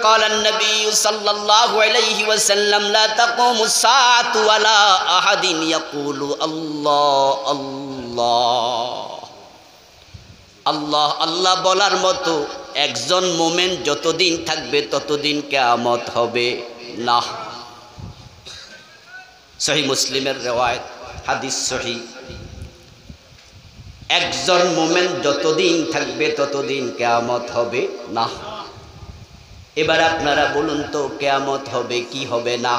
قال النبي صلى الله عليه وسلم لا تقوم الساعة ولا أحد يقول الله الله আল্লাহ আল্লাহ বলার মতো একজন মুমিন যতদিন থাকবে ততদিন কিয়ামত হবে না। সহিহ মুসলিমের riwayat, হাদিস সহিহ। একজন মুমিন যতদিন থাকবে ততদিন কিয়ামত হবে না। এবার আপনারা বলুন তো কিয়ামত হবে কি হবে না?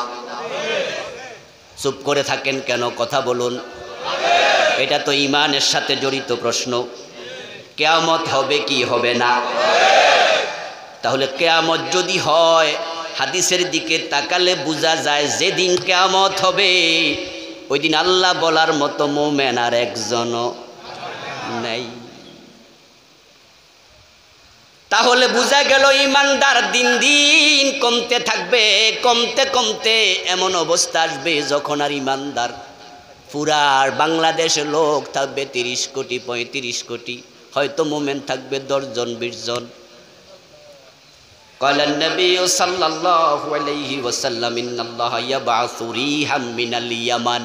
চুপ করে থাকেন কেন? কথা বলুন। এটা তো ঈমানের সাথে জড়িত প্রশ্ন। কিয়ামত হবে কি হবে না? তাহলে কিয়ামত যদি হয়, হাদিসের দিকে তাকালে বোঝা যায় যেদিন কিয়ামত হবে ওই দিন আল্লাহ বলার মতো মুমিন আর একজনও নাই। তাহলে বোঝা গেল ঈমানদার দিন দিন কমতে থাকবে। কমতে কমতে এমন অবস্থা আসবে যখন আর ঈমানদার পুরা বাংলাদেশের লোক থাকবে 30 কোটি 35 কোটি, হয়তো মুমিন থাকবে 10 জন 20 জন। قال النبي صلى الله عليه وسلم إن الله يبعث ريحا من اليمن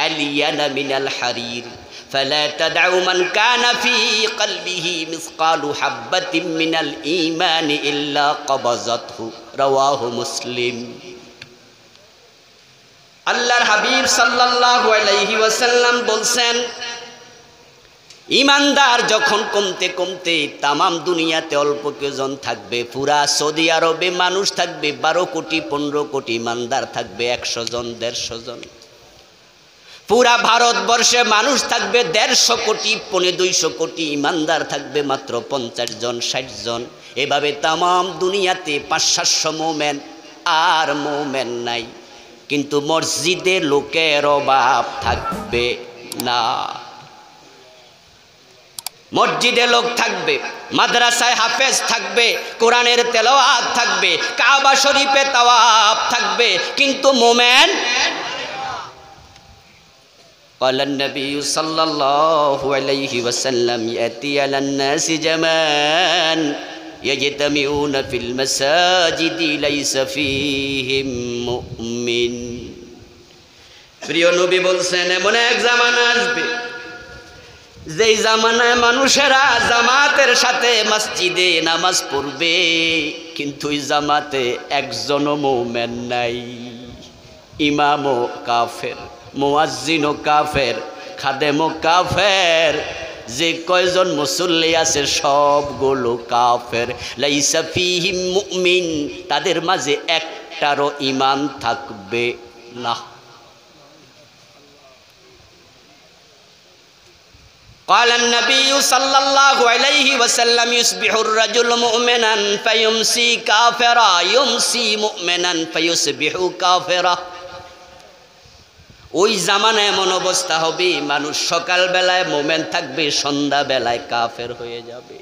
ألين من الحرير فلا تدعوا من كان في قلبه مثقال حبة من الإيمان إلا قبضته رواه مسلم। আল্লাহর হাবিব সাল্লাল্লাহু আলাইহি ওয়াসাল্লাম বলছেন, ইমানদার যখন কমতে কমতে তামাম দুনিয়াতে অল্প কেজন থাকবে, পুরা সৌদি আরবে মানুষ থাকবে 12 কোটি 15 কোটি, ইমানদার থাকবে 100 জন 150 জন। পুরা ভারতবর্ষে মানুষ থাকবে 150 কোটি 200 কোটি, ইমানদার থাকবে মাত্র 50 জন 60 জন। এভাবে তামাম দুনিয়াতে 500-700 মুমিন আর মুমিন নাই। কিন্তু মসজিদে লোকের অভাব থাকবে না। মসজিদে লোক থাকবে, মাদ্রাসায় হাফেজ থাকবে, কোরআনের তেলাওয়াত থাকবে, কাবা শরীফে তাওয়াফ থাকবে, কিন্তু মুমিন। قال النبي صلى الله عليه وسلم يأتي على الناس زمان يجتمعون في المساجد ليس فيهم مؤمن। প্রিয় নবী বলছেন এমন এক জামানা আসবে যেই জামানায় মানুষেরা জামাতের সাথে মসজিদে নামাজ পড়বে, কিন্তু ওই জামাতে একজনও মুমিন নাই। ইমামও কাফের, মুয়াজ্জিনও কাফের, খাদেমও কাফের, যে কয়জন মুসল্লি আছে সবগুলো কাফের। লাইসা ফীহিম মুমিন, তাদের মাঝে একটারও ঈমান থাকবে না। قال النبي صلى الله عليه وسلم يصبح الرجل مؤمنا فيمسي كافرا يمسي مؤمنا فيصبح كافرا। ওই জামানায় এমন অবস্থা হবে মানুষ সকাল বেলায় মুমিন থাকবে, সন্ধ্যা বেলায় কাফের হয়ে যাবে।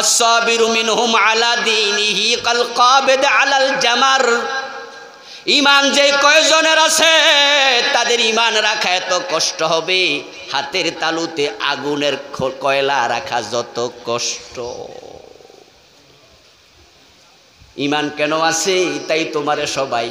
الصابر منهم على دينه كالقابض على الجمر। ঈমান যে কয়জনের আছে তাদের ঈমান রাখা এত কষ্ট হবে, হাতের তালুতে আগুনের কয়লা রাখা যত কষ্ট। ঈমান কেন আছে তাই তোমারে সবাই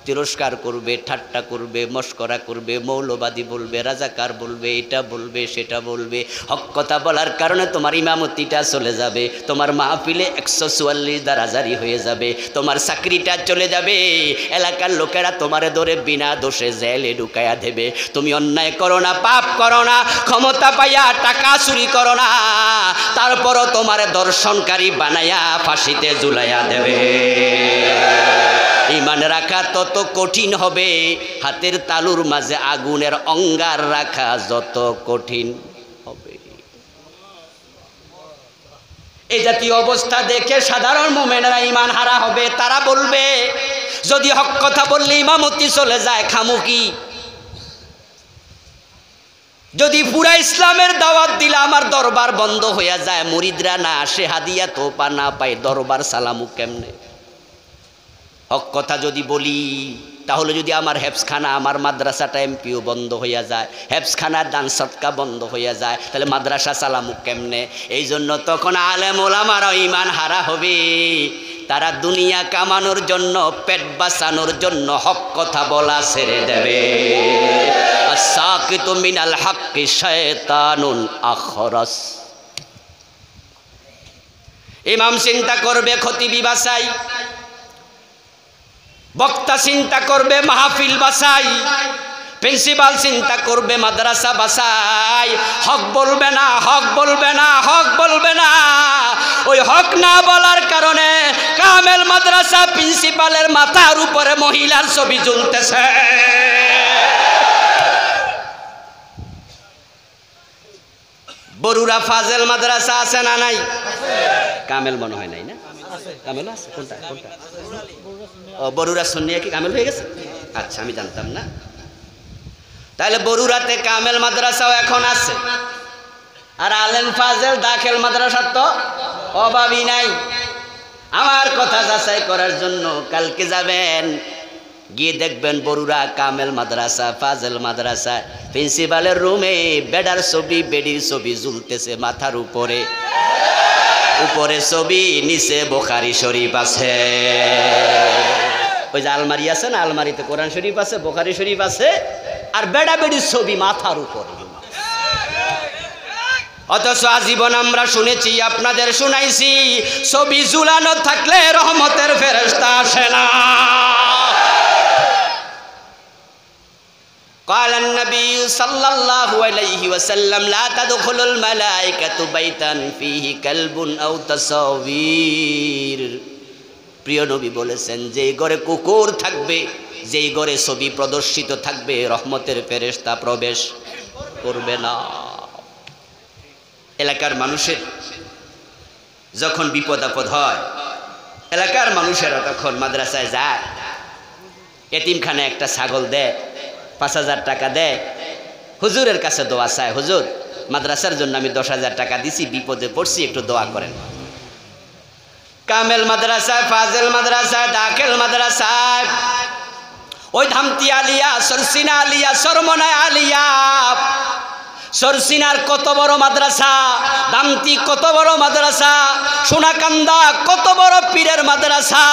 তিরস্কার করবে, ঠাট্টা করবে, মস্করা করবে, মৌলবাদী বলবে, রাজাকার বলবে, এটা বলবে সেটা বলবে। হক কথা বলার কারণে তোমার ইমামতিটা চলে যাবে, তোমার মাহফিলে 144 দ্বারা জারি হয়ে যাবে, তোমার চাকরিটা চলে যাবে, এলাকার লোকেরা তোমারে ধরে বিনা দোষে জেলে ঢুকাইয়া দেবে। তুমি অন্যায় করো না, পাপ করো না, ক্ষমতা পাইয়া টাকা চুরি করো না, তারপরও তোমারে দর্শনকারী বানাইয়া ফাঁসিতে ঝুলাইয়া দেবে। ঈমান রাখা তত কঠিন হবে, হাতের তালুর মাঝে আগুনের অঙ্গার রাখা যত কঠিন হবে। এই জাতীয় অবস্থা দেখে সাধারণ মুমিনেরা ঈমান হারা হবে। তারা বলবে যদি হক কথা বললে ইমামতি চলে যায় খামুকি, যদি পুরা ইসলামের দাওয়াত দিলে আমার দরবার বন্ধ হয়ে যায়, মুরিদরা না আসে, হাদিয়া তোপা না পায়, দরবার সালামু কেমনে? হক কথা যদি বলি তাহলে যদি আমার হেফসখানা আমার মাদ্রাসাটা এমপিও বন্ধ হইয়া যায়, হেফসখানার দান সৎকা বন্ধ হইয়া যায়, তাহলে মাদ্রাসা চালামুক কেমনে? এই জন্য তখন আলেম ওলামারা ঈমান হারা হবে। তারা দুনিয়া কামানোর জন্য, পেট বাঁচানোর জন্য হক কথা বলা ছেড়ে দেবে। আস-সাকিতু মিনাল হাক্কি শায়তানুন আখরাস। ইমাম চিন্তা করবে খতিবি বাসাই, বক্তা চিন্তা করবে মাহফিল বাসাই, প্রিন্সিপাল চিন্তা করবে মাদ্রাসা বাসাই। হক বলবে না, হক বলবে না, হক বলবে না। ওই হক না বলার কারণে কামেল মাদ্রাসা প্রিন্সিপালের মাথার উপরে মহিলার ছবি ঝুলতেছে। বরুরা ফাজেল মাদ্রাসা আছে না নাই? কামেল মনে হয় নাই না? কামেল আছে? কোনটা কোনটা? ও বরুরা সুন্নিয়া কি কামেল হয়ে গেছে? আচ্ছা, আমি জানতাম না। তাহলে বরুরাতে কামেল মাদ্রাসাও এখন আছে, আর আলেম ফাজেল দাখিল মাদ্রাসার তো অভাবই নাই। আমার কথা যাচাই করার জন্য কালকে যাবেন, গিয়ে দেখবেন বরুরা কামেল মাদ্রাসা ফাজেল মাদ্রাসা প্রিন্সিপালের রুমে বেডার ছবি বেডির ছবি ঝুলতেছে মাথার উপরে। উপরে ছবি, নিচে বুখারী শরীফ আছে। ওই যে আলমারি আছে না, আলমারিতে কোরআন শরীফ আছে, বুখারী শরীফ আছে, আর বেডা বেডির ছবি মাথার উপরে। অথচ আজীবন আমরা শুনেছি, আপনাদের শুনাইছি, ছবি ঝুলানো থাকলে রহমতের ফেরেশতা আসে না। قال النبي صلى الله عليه وسلم لا تدخل الملائكة بيتا فيه كلب أو تصاوير। প্রিয় নবী বলেছেন, যেই ঘরে কুকুর থাকবে, যেই ঘরে ছবি প্রদর্শিত থাকবে, রহমতের ফেরেশতা প্রবেশ করবে না। এলাকার মানুষের যখন বিপদ আপদ হয়, এলাকার মানুষেরা তখন মাদ্রাসায় যায়, এতিমখানে একটা ছাগল দেয়, 5,000 টাকা দেয়, হুজুরের কাছে দোয়া চায়, হুজুর মাদ্রাসার জন্য আমি 10,000 টাকা দিছি, বিপদে পড়ছি, একটু দোয়া করেন। কামেল মাদ্রাসায়, ফাজেল মাদ্রাসায়, দাখিল মাদ্রাসায়, ওই ধামতি আলিয়া, সরসিনা আলিয়া, সরমনা আলিয়া, সরসিনার কত বড় মাদ্রাসা, দামতি কত বড় মাদ্রাসা, সোনাকান্দা কত বড় পীরের মাদ্রাসা।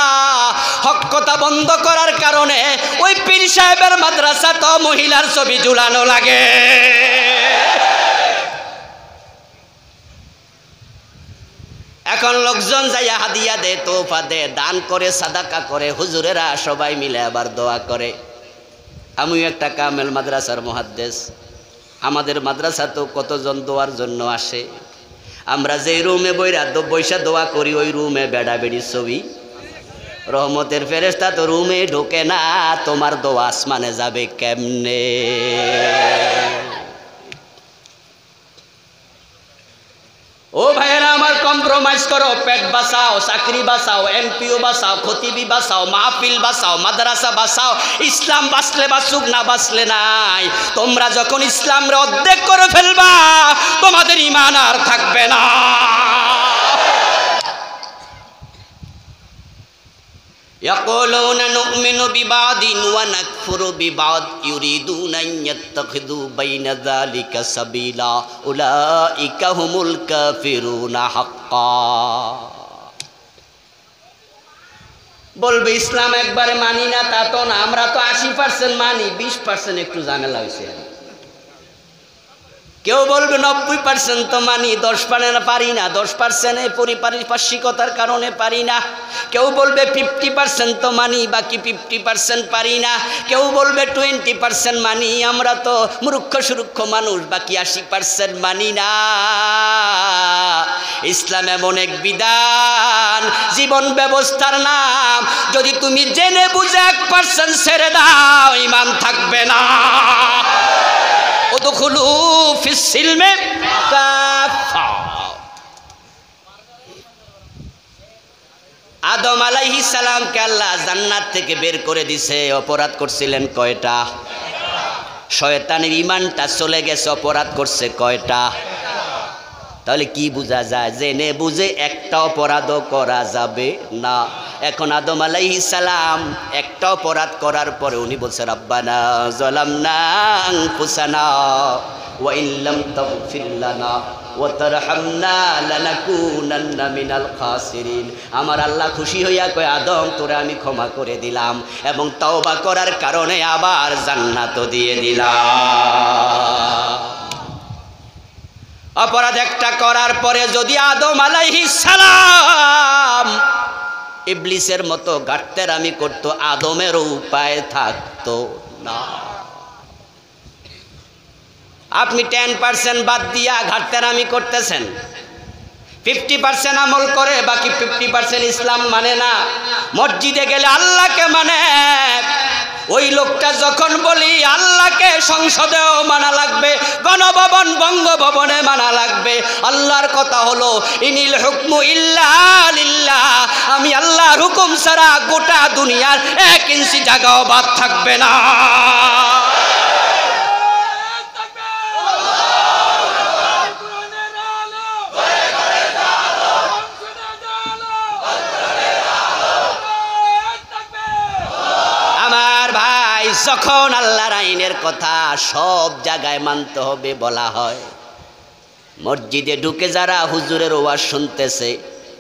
হক কথা বন্ধ করার কারণে ওই পীর সাহেবের মাদ্রাসা তো মহিলার ছবি ঝুলানো লাগে। এখন লোকজন যাইয়া হাদিয়া দে, তোফা দে, দান করে, সাদাকা করে, হুজুরেরা সবাই মিলে আবার দোয়া করে। আমি একটা কামেল মাদ্রাসার মুহাদ্দিস, আমাদের মাদ্রাসা তো কতজন দোয়ার জন্য আসে। আমরা যে রুমে বৈশা দোয়া করি, ওই রুমে বেড়া বেড়ির ছবি। রহমতের ফেরেশতা তো রুমে ঢোকে না, তোমার দোয়া আসমানে যাবে কেমনে? ও ভাইয়েরা আমার, কম্প্রোমাইজ করো, পেট বাঁচাও, চাকরি বাঁচাও, এমপিও বাঁচাও, খতিবি বাঁচাও, মাহফিল বাঁচাও, মাদ্রাসা বাঁচাও। ইসলাম বাঁচলে বাঁচুক, না বাঁচলে নাই। তোমরা যখন ইসলামরে অর্ধেক করে ফেলবা, তোমাদের ঈমান আর থাকবে না। يقولون نؤمن ببعض ونكفر ببعض يريدون أن يتخذوا بين ذلك سبيلا أولئك هم الكافرون حقا। বলবে ইসলাম একবারে মানি না, তা তো না, আমরা তো 80% মানি, 20% একটু ঝামেলা হয়েছে। কেউ বলবে 90% তো মানি, 10% পারি না, 10% পারিপার্শ্বিকতার কারণে পারি না। কেউ বলবে 50% তো মানি, বাকি 50% পারি না। কেউ বলবে 20% মানি, আমরা তো মূর্খ সুরুক্ষ মানুষ, বাকি 80% মানি না। ইসলাম এমন এক বিধান, জীবন ব্যবস্থার নাম, যদি তুমি জেনে বুঝে 1% ছেড়ে দাও, ঈমান থাকবে না। উদখুলু ফিস সিলমে কাফা। আদম আলাইহিস সালামকে আল্লাহ জান্নাত থেকে বের করে দিছে, অপরাধ করছিলেন কয়টা? শয়তানের ঈমানটা চলে গেছে, অপরাধ করছে কয়টা? তাহলে কি বোঝা যায়? জেনে বুঝে একটা অপরাধও করা যাবে না। এখন আদম আলাইহিস সালাম একটা অপরাধ করার পরে উনি বলছে রব্বানা যালামনা আনফুসানা ওয়া ইল্লাম তাগফির লানা ওয়া তারহামনা লানাকুনান্না মিনাল খাসিরিন। আমার আল্লাহ খুশি হইয়া কয় আদম তোরে আমি ক্ষমা করে দিলাম এবং তওবা করার কারণে আবার জান্নাতও দিয়ে দিলাম। অপরাধ একটা করার পরে যদি আদম আলাইহিস সালাম ইবলিসের মতো গাট্টেরামি করতো, আদমের উপায় থাকতো না। আপনি 10% বাদ দিয়া গাট্টেরামি করতেছেন, 50% আমল করে বাকি 50% ইসলাম মানে না, মসজিদে গেলে আল্লাহকে মানে। ওই লোকটা যখন বলি আল্লাহকে সংসদেও মানা লাগবে, গণভবন বঙ্গভবনে মানা লাগবে, আল্লাহর কথা হলো ইনিল হুকমু ইল্লা লিল্লাহ, আমি আল্লাহর হুকুম ছাড়া গোটা দুনিয়ার 1 ইঞ্চি জায়গাও বাদ থাকবে না। যখন আল্লাহর আইনের কথা সব জায়গায় মানতে হবে বলা হয়, মসজিদে ঢুকে যারা হুজুরের ওয়াজ শুনতেছে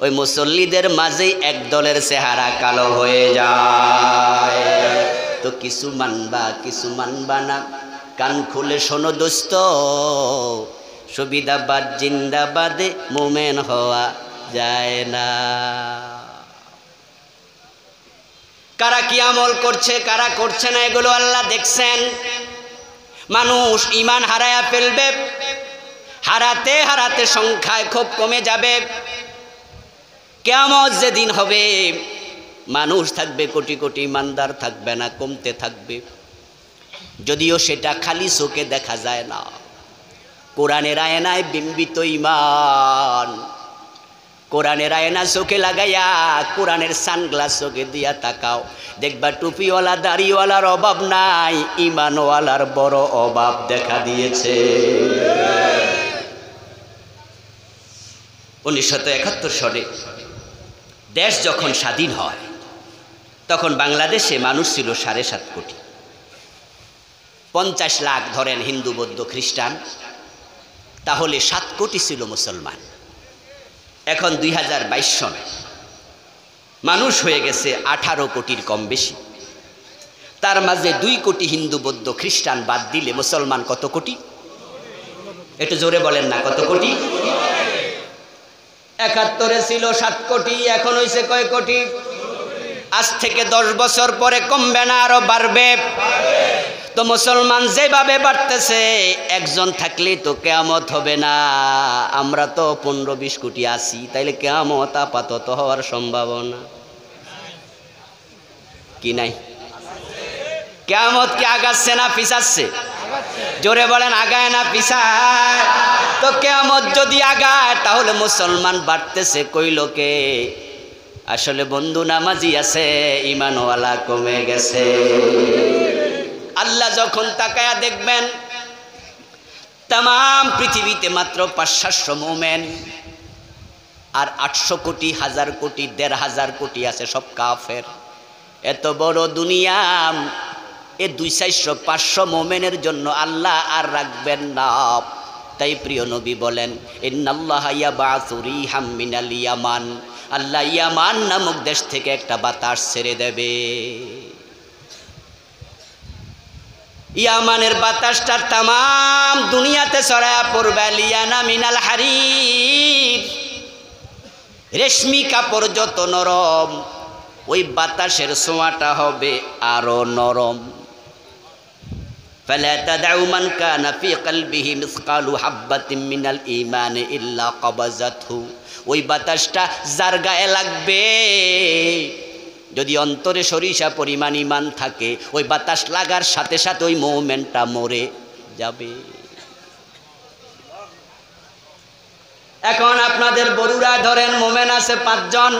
ওই মুসল্লিদের মাঝেই এক দলের চেহারা কালো হয়ে যায়। তো কিছু মানবা কিছু মানবা না, কান খুলে শোনো দোস্ত, সুবিধাবাদ জিন্দাবাদে মোমেন হওয়া যায় না। কারা কি আমল করছে কারা করছে না এগুলো আল্লাহ দেখছেন। মানুষ ঈমান হারায়া ফেলবে, হারাতে হারাতে সংখ্যায় খুব কমে যাবে। কিয়ামত যেদিন হবে মানুষ থাকবে কোটি কোটি, ইমানদার থাকবে না, কমতে থাকবে। যদিও সেটা খালি চোখে দেখা যায় না, কোরআনের আয়নায় বিম্বিত ঈমান। কোরআনের আয়না চোখে লাগাইয়া কোরআনের সানগ্লাস চোখে দিয়া তাকাও, দেখবা টুপিওয়ালা দাড়িওয়ালার অভাব নাই, ঈমানওয়ালার বড় অভাব দেখা দিয়েছে। 1971 সালে দেশ যখন স্বাধীন হয় তখন বাংলাদেশে মানুষ ছিল 7.5 কোটি। 50 লাখ ধরেন হিন্দু বৌদ্ধ খ্রিস্টান, তাহলে 7 কোটি ছিল মুসলমান। এখন 2022 সনে মানুষ হয়ে গেছে 18 কোটির কম বেশি। তার মাঝে 2 কোটি হিন্দু বৌদ্ধ খ্রিস্টান বাদ দিলে মুসলমান কত কোটি? একটু জোরে বলেন না, কত কোটি? 71-এ ছিল 7 কোটি, এখন হইছে কয় কোটি? আজ থেকে 10 বছর পরে কমবে না আরো বাড়বে। তো মুসলমান যেভাবে বাড়তেছে, একজন থাকলে তো কিয়ামত হবে না। আমরা তো 15-20 কোটি আছি, তাইলে কিয়ামত আপাতত হওয়ার সম্ভাবনা কি নাই? কিয়ামত কি আগাচ্ছে না পিছাচ্ছে? জোরে বলেন, আগায় না পিছায়? তো কিয়ামত যদি আগায় তাহলে মুসলমান বাড়তেছে কই লোকে? আসলে বন্ধু নামাজি আছে, ঈমানওয়ালা কমে গেছে। আল্লাহ যখন তাকায়া দেখবেন তাম পৃথিবীতে মাত্র 500-700 মোমেন, আর 800 কোটি 1000 কোটি 1500 কোটি আছে সব কাফের। এত বড় দুনিয়া, এ 200-400 মোমেনের জন্য আল্লাহ আর রাখবেন না। তাই প্রিয় নবী বলেন, ইন্নাল্লাহা ইয়াবাসু রিহাম মিনাল ইয়ামান, আল্লাহ ইয়ামান নামক দেশ থেকে একটা বাতাস ছেড়ে দেবে। ইয়ামানের বাতাসটা তাম দুনিয়াতে ছড়ায়া পড়বে। লিয়ানা মিনাল হারির, রেশমি কাপড় যত নরম, ওই বাতাসের ছোঁয়াটা হবে আরো নরম। ফালা তাদউ মান কানা ফি কলবিহি মিসকালু হাববাতিন মিনাল ঈমান ইল্লা কবাযাতহু, ওই বাতাসটা যার গায়ে লাগবে, যদি অন্তরে সরিষা পরিমাণ ঈমান থাকে, ওই বাতাস লাগার সাথে সাথে ওই মুমিনটা মরে যাবে। এখন আপনাদের বড়ুরা ধরেন মোমেন আছে 5 জন,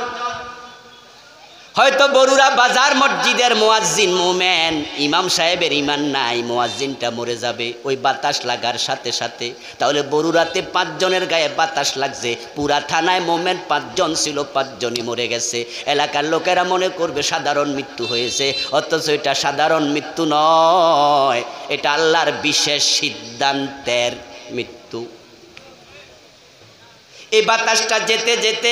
হয়তো বরুড়া বাজার মসজিদের মুয়াজ্জিন মোমেন, ইমাম সাহেবের ইমান নাই, মুয়াজ্জিনটা মরে যাবে ওই বাতাস লাগার সাথে সাথে। তাহলে বরুড়াতে 5 জনের গায়ে বাতাস লাগছে, পুরা থানায় মোমেন 5 জন ছিল, 5 জনই মরে গেছে। এলাকার লোকেরা মনে করবে সাধারণ মৃত্যু হয়েছে, অথচ এটা সাধারণ মৃত্যু নয়, এটা আল্লাহর বিশেষ সিদ্ধান্তের মৃত্যু। এই বাতাসটা যেতে যেতে